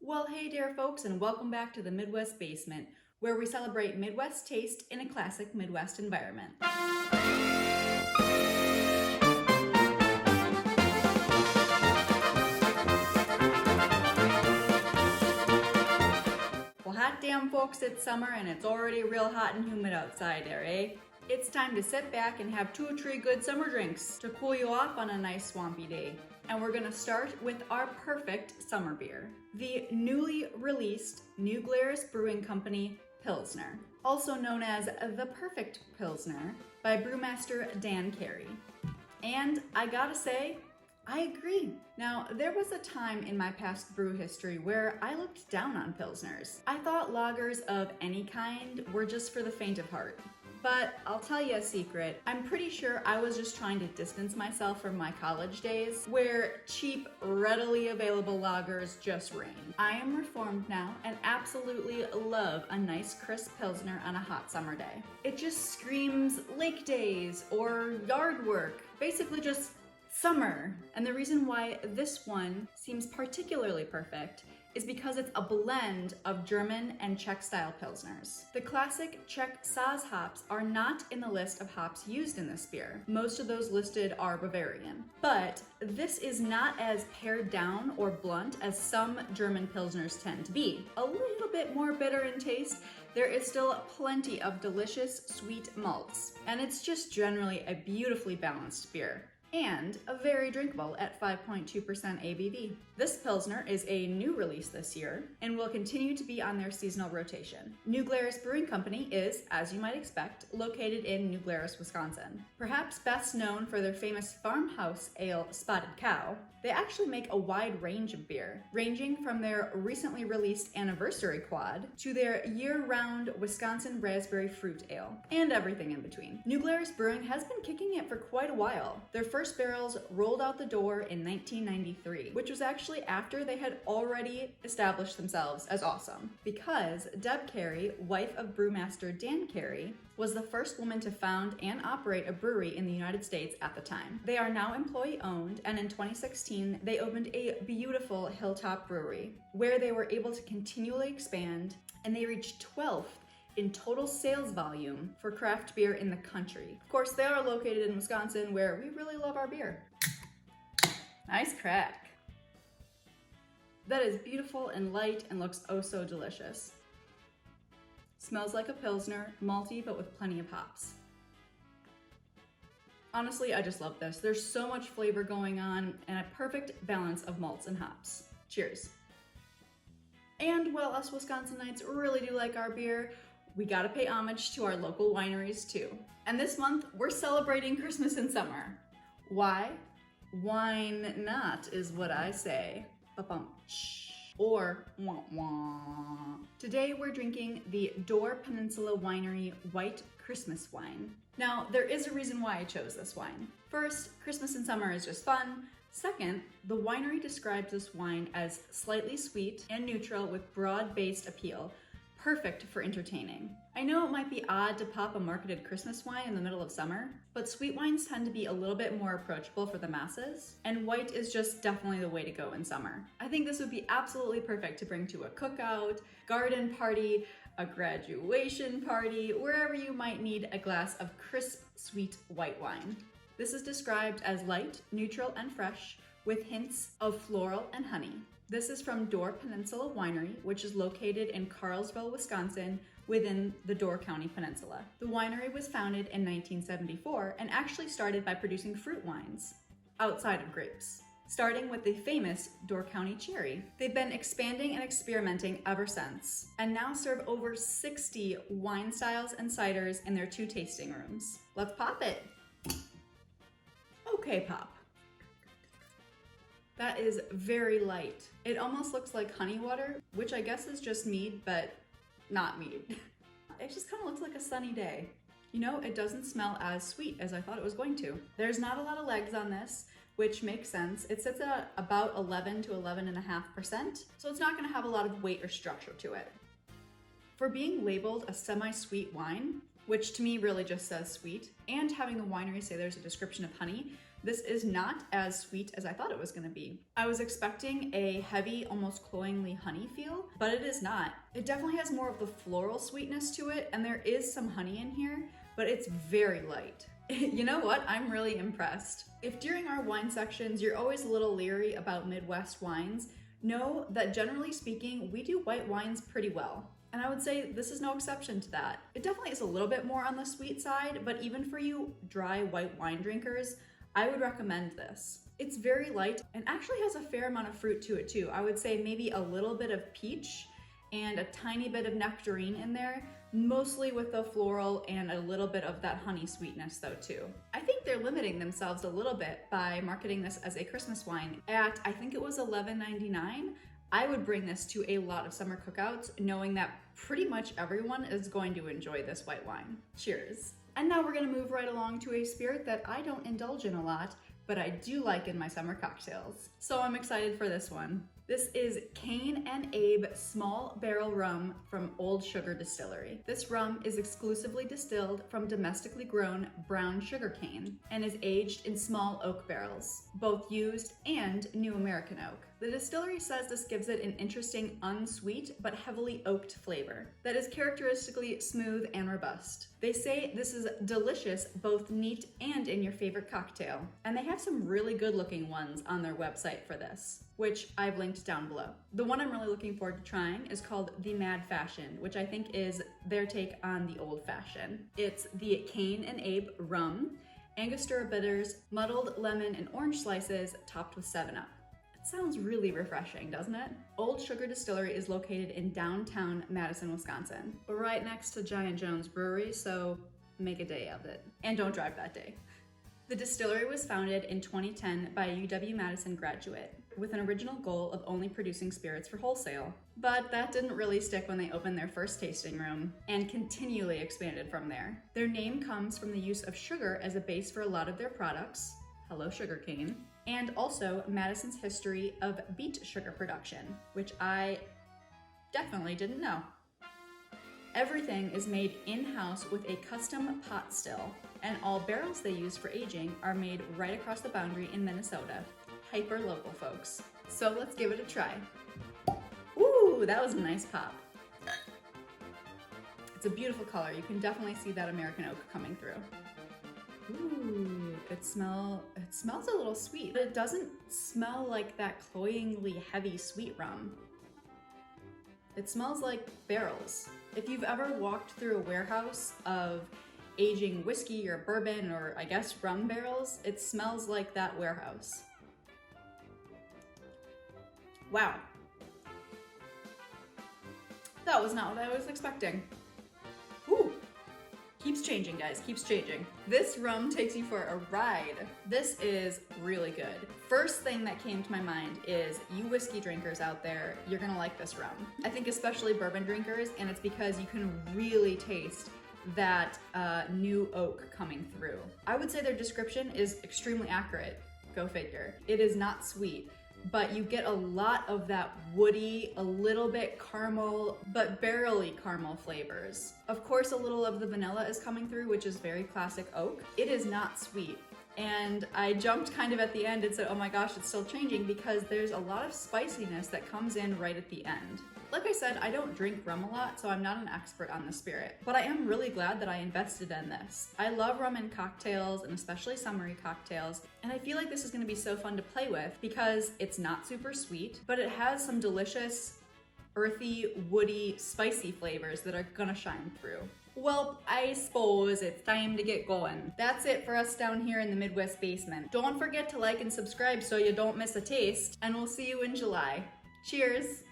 Well, hey there folks, and welcome back to the Midwest Basement, where we celebrate Midwest taste in a classic Midwest environment. Well, hot damn folks, it's summer and it's already real hot and humid outside there, eh? It's time to sit back and have 2 or 3 good summer drinks to cool you off on a nice swampy day. And we're gonna start with our perfect summer beer, the newly released New Glarus Brewing Company Pilsner, also known as the Perfect Pilsner by brewmaster Dan Carey. And I gotta say, I agree. Now, there was a time in my past brew history where I looked down on Pilsners. I thought lagers of any kind were just for the faint of heart. But I'll tell you a secret, I'm pretty sure I was just trying to distance myself from my college days, where cheap, readily available lagers just reigned. I am reformed now and absolutely love a nice crisp Pilsner on a hot summer day. It just screams lake days or yard work, basically just summer. And the reason why this one seems particularly perfect is because it's a blend of German and Czech style Pilsners. The classic Czech Saaz hops are not in the list of hops used in this beer. Most of those listed are Bavarian. But this is not as pared down or blunt as some German Pilsners tend to be. A little bit more bitter in taste, there is still plenty of delicious sweet malts. And it's just generally a beautifully balanced beer, and a very drinkable at 5.2% ABV. This Pilsner is a new release this year and will continue to be on their seasonal rotation. New Glarus Brewing Company is, as you might expect, located in New Glarus, Wisconsin. Perhaps best known for their famous farmhouse ale Spotted Cow, they actually make a wide range of beer, ranging from their recently released Anniversary Quad to their year-round Wisconsin Raspberry Fruit Ale, and everything in between. New Glarus Brewing has been kicking it for quite a while. Their first barrels rolled out the door in 1993, which was actually after they had already established themselves as awesome, because Deb Carey, wife of brewmaster Dan Carey, was the first woman to found and operate a brewery in the United States at the time. They are now employee-owned, and in 2016, they opened a beautiful hilltop brewery, where they were able to continually expand, and they reached 12th in total sales volume for craft beer in the country. Of course, they are located in Wisconsin, where we really love our beer. Nice crack. That is beautiful and light and looks oh so delicious. Smells like a Pilsner, malty but with plenty of hops. Honestly, I just love this. There's so much flavor going on and a perfect balance of malts and hops. Cheers. And while us Wisconsinites really do like our beer, we gotta pay homage to our local wineries too. And this month, we're celebrating Christmas and summer. Why? Wine not is what I say. Ba-bum. Or wah wah. Today we're drinking the Peninsula Winery White Christmas Wine. Now, there is a reason why I chose this wine. First, Christmas and summer is just fun. Second, the winery describes this wine as slightly sweet and neutral with broad-based appeal, perfect for entertaining. I know it might be odd to pop a marketed Christmas wine in the middle of summer, but sweet wines tend to be a little bit more approachable for the masses, and white is just definitely the way to go in summer. I think this would be absolutely perfect to bring to a cookout, garden party, a graduation party, wherever you might need a glass of crisp, sweet white wine. This is described as light, neutral, and fresh, with hints of floral and honey. This is from Peninsula Winery, which is located in Carlsville, Wisconsin, within the Door County Peninsula. The winery was founded in 1974 and actually started by producing fruit wines outside of grapes, starting with the famous Door County Cherry. They've been expanding and experimenting ever since, and now serve over 60 wine styles and ciders in their 2 tasting rooms. Let's pop it. Okay, pop. That is very light. It almost looks like honey water, which I guess is just mead, but not mead. It just kind of looks like a sunny day. You know, it doesn't smell as sweet as I thought it was going to. There's not a lot of legs on this, which makes sense. It sits at about 11 to 11.5%, so it's not gonna have a lot of weight or structure to it. For being labeled a semi-sweet wine, which to me really just says sweet, and having the winery say there's a description of honey, This is not as sweet as I thought it was gonna be. I was expecting a heavy, almost cloyingly honey feel, but it is not. It definitely has more of the floral sweetness to it, and there is some honey in here, but it's very light. You know what? I'm really impressed. If during our wine sections you're always a little leery about Midwest wines, know that generally speaking, we do white wines pretty well. And I would say this is no exception to that. It definitely is a little bit more on the sweet side, but even for you dry white wine drinkers, I would recommend this. It's very light and actually has a fair amount of fruit to it too. I would say maybe a little bit of peach and a tiny bit of nectarine in there, mostly with the floral and a little bit of that honey sweetness though too. I think they're limiting themselves a little bit by marketing this as a Christmas wine at, I think it was $11.99. I would bring this to a lot of summer cookouts, knowing that pretty much everyone is going to enjoy this white wine. Cheers. And now we're gonna move right along to a spirit that I don't indulge in a lot, but I do like in my summer cocktails. So I'm excited for this one. This is Cain and Abe Small Barrel Rum from Old Sugar Distillery. This rum is exclusively distilled from domestically grown brown sugar cane and is aged in small oak barrels, both used and new American oak. The distillery says this gives it an interesting, unsweet, but heavily oaked flavor that is characteristically smooth and robust. They say this is delicious, both neat and in your favorite cocktail. And they have some really good looking ones on their website for this, which I've linked down below. The one I'm really looking forward to trying is called the Mad Fashion, which I think is their take on the Old Fashioned. It's the Cain and Abe rum, Angostura bitters, muddled lemon and orange slices, topped with 7-Up. Sounds really refreshing, doesn't it? Old Sugar Distillery is located in downtown Madison, Wisconsin. We're right next to Giant Jones Brewery, so make a day of it. And don't drive that day. The distillery was founded in 2010 by a UW-Madison graduate with an original goal of only producing spirits for wholesale. But that didn't really stick when they opened their first tasting room and continually expanded from there. Their name comes from the use of sugar as a base for a lot of their products. Hello, sugarcane. And also Madison's history of beet sugar production, which I definitely didn't know. Everything is made in-house with a custom pot still, and all barrels they use for aging are made right across the boundary in Minnesota. Hyper local, folks. So let's give it a try. Ooh, that was a nice pop. It's a beautiful color. You can definitely see that American oak coming through. Ooh, it smells a little sweet, but it doesn't smell like that cloyingly heavy sweet rum. It smells like barrels. If you've ever walked through a warehouse of aging whiskey or bourbon or I guess rum barrels, it smells like that warehouse. Wow. That was not what I was expecting. Ooh. Keeps changing, guys, keeps changing. This rum takes you for a ride. This is really good. First thing that came to my mind is you whiskey drinkers out there, you're gonna like this rum. I think especially bourbon drinkers, and it's because you can really taste that new oak coming through. I would say their description is extremely accurate, go figure. It is not sweet, but you get a lot of that woody, a little bit caramel, but barely caramel flavors. Of course, a little of the vanilla is coming through, which is very classic oak. It is not sweet. And I jumped kind of at the end and said, oh my gosh, it's still changing, because there's a lot of spiciness that comes in right at the end. Like I said, I don't drink rum a lot, so I'm not an expert on the spirit, but I am really glad that I invested in this. I love rum in cocktails, and especially summery cocktails, and I feel like this is gonna be so fun to play with because it's not super sweet, but it has some delicious, earthy, woody, spicy flavors that are gonna shine through. Well, I suppose it's time to get going. That's it for us down here in the Midwest basement. Don't forget to like and subscribe so you don't miss a taste, and we'll see you in July. Cheers!